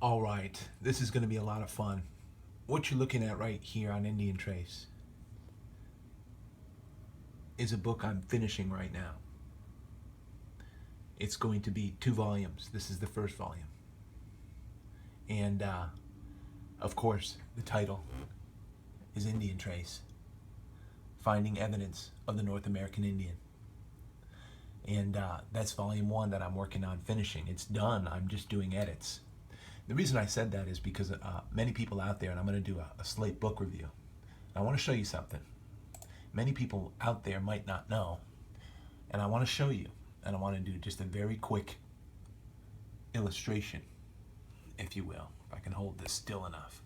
All right, this is going to be a lot of fun. What you're looking at right here on Indian Trace is a book I'm finishing right now. It's going to be 2 volumes. This is the first volume. And, of course, the title is Indian Trace, Finding Evidence of the North American Indian. And that's volume 1 that I'm working on finishing. It's done. I'm just doing edits. The reason I said that is because many people out there, and I'm going to do a Slate book review. I want to show you something. Many people out there might not know, and I want to show you, and I want to do just a very quick illustration, if you will, if I can hold this still enough,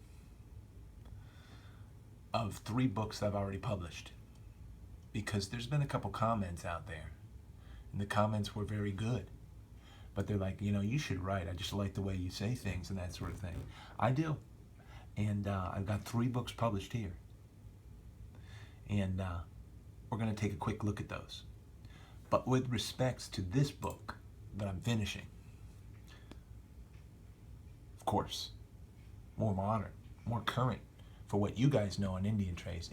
of 3 books I've already published. Because there's been a couple comments out there, and the comments were very good. But they're like, you should write. I just like the way you say things and that sort of thing. I do. And I've got 3 books published here. And we're going to take a quick look at those. But with respects to this book that I'm finishing, of course, more modern, more current for what you guys know on Indian Trace,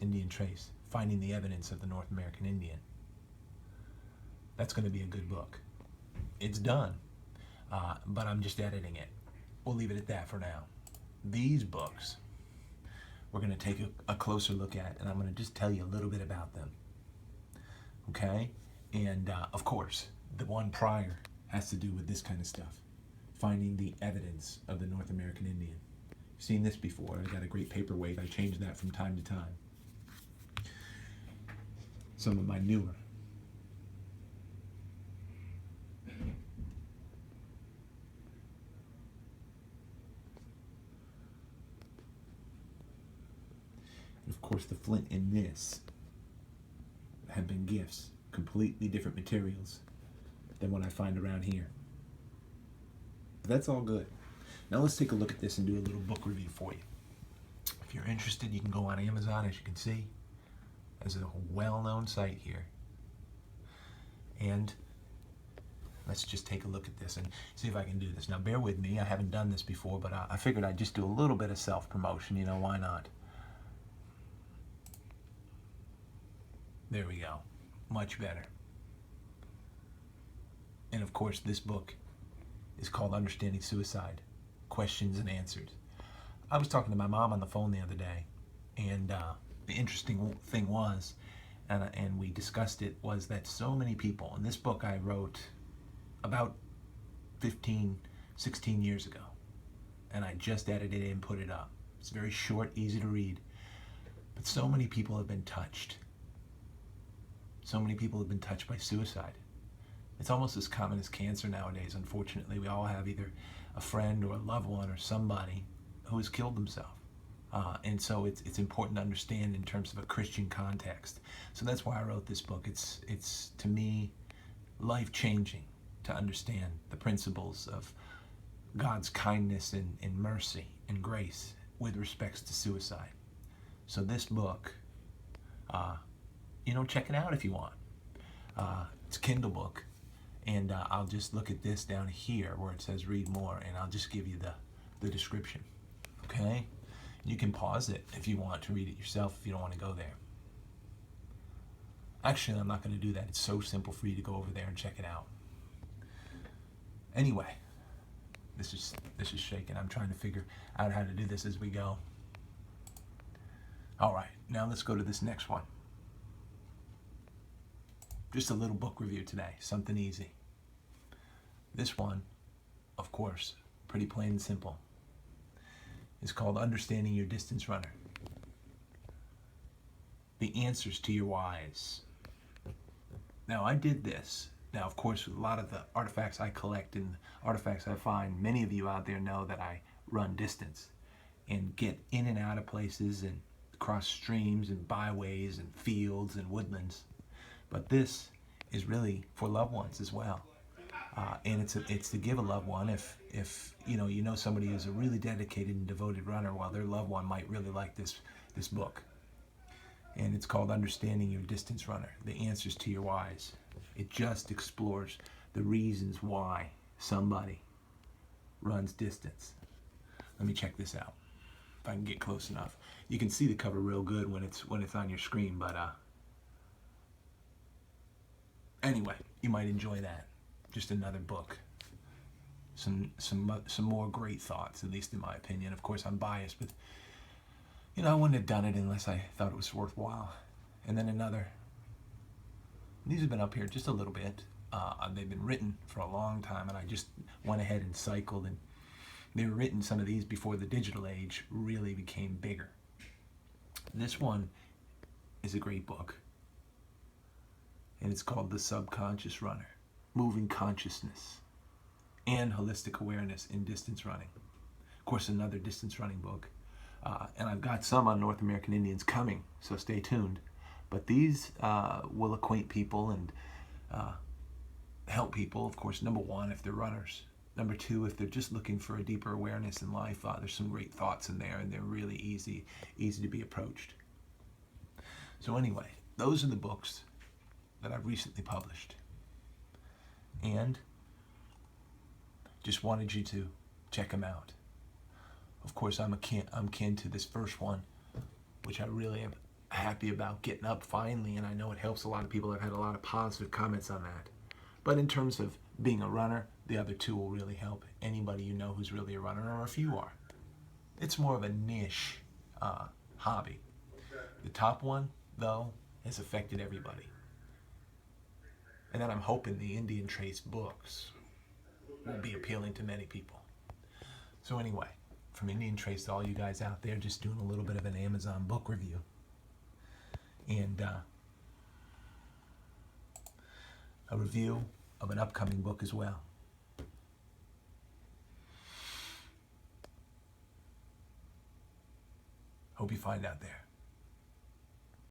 Finding the Evidence of the North American Indian. That's going to be a good book. It's done. But I'm just editing it. We'll leave it at that for now. These books, we're going to take a closer look at, and I'm going to just tell you a little bit about them. Okay? And, of course, the one prior has to do with this kind of stuff. Finding the Evidence of the North American Indian. You've seen this before. I got a great paperweight. I change that from time to time. Some of my newer. And of course, the flint in this have been gifts, completely different materials than what I find around here. But that's all good. Now let's take a look at this and do a little book review for you. If you're interested, you can go on Amazon, as you can see. There's a well-known site here. And let's just take a look at this and see if I can do this. Now bear with me, I haven't done this before, but I figured I'd just do a little bit of self-promotion, why not? There we go. Much better. And of course, this book is called Understanding Suicide, Questions and Answers. I was talking to my mom on the phone the other day, and the interesting thing was, and we discussed it, was that so many people, and this book I wrote about 15, 16 years ago, and I just edited it and put it up. It's very short, easy to read, but so many people have been touched. So many people have been touched by suicide. It's almost as common as cancer nowadays, unfortunately. We all have either a friend or a loved one or somebody who has killed themselves. And so it's important to understand in terms of a Christian context. So that's why I wrote this book. It's to me, life-changing to understand the principles of God's kindness and mercy and grace with respects to suicide. So this book, check it out if you want. It's a Kindle book, and I'll just look at this down here where it says read more, and I'll just give you the description. Okay? You can pause it if you want to read it yourself if you don't want to go there. Actually, I'm not going to do that. It's so simple for you to go over there and check it out. Anyway, this is shaking. I'm trying to figure out how to do this as we go. All right, now let's go to this next one. Just a little book review today, something easy. This one, of course, pretty plain and simple. It's called Understanding Your Distance Runner. The Answers to Your Whys. Now, I did this. Now, of course, a lot of the artifacts I collect and artifacts I find, many of you out there know that I run distance and get in and out of places and cross streams and byways and fields and woodlands. But this is really for loved ones as well. And it's to give a loved one if you know somebody who's a really dedicated and devoted runner, while their loved one might really like this book. And it's called Understanding Your Distance Runner, The Answers to Your Whys. It just explores the reasons why somebody runs distance. Let me check this out. If I can get close enough. You can see the cover real good when it's on your screen, but anyway, you might enjoy that. Just another book. Some more great thoughts, at least in my opinion. Of course, I'm biased, but I wouldn't have done it unless I thought it was worthwhile. And then another. These have been up here just a little bit. They've been written for a long time, and I just went ahead and cycled. And they were written, some of these, before the digital age really became bigger. This one is a great book, and it's called The Subconscious Runner: Moving Consciousness and Holistic Awareness in Distance Running. Of course, another distance running book. And I've got some on North American Indians coming, so stay tuned. But these will acquaint people and help people, of course, number one, if they're runners. Number two, if they're just looking for a deeper awareness in life, there's some great thoughts in there, and they're really easy to be approached. So anyway, those are the books that I've recently published. And just wanted you to check them out. Of course, I'm kin to this first one, which I really am happy about getting up finally, and I know it helps a lot of people. I've had a lot of positive comments on that. But in terms of being a runner, the other two will really help anybody you know who's really a runner, or if you are. It's more of a niche hobby. The top one, though, has affected everybody. And then I'm hoping the Indian Trace books will be appealing to many people. So anyway, from Indian Trace to all you guys out there, just doing a little bit of an Amazon book review. And a review of an upcoming book as well. Hope you find out there.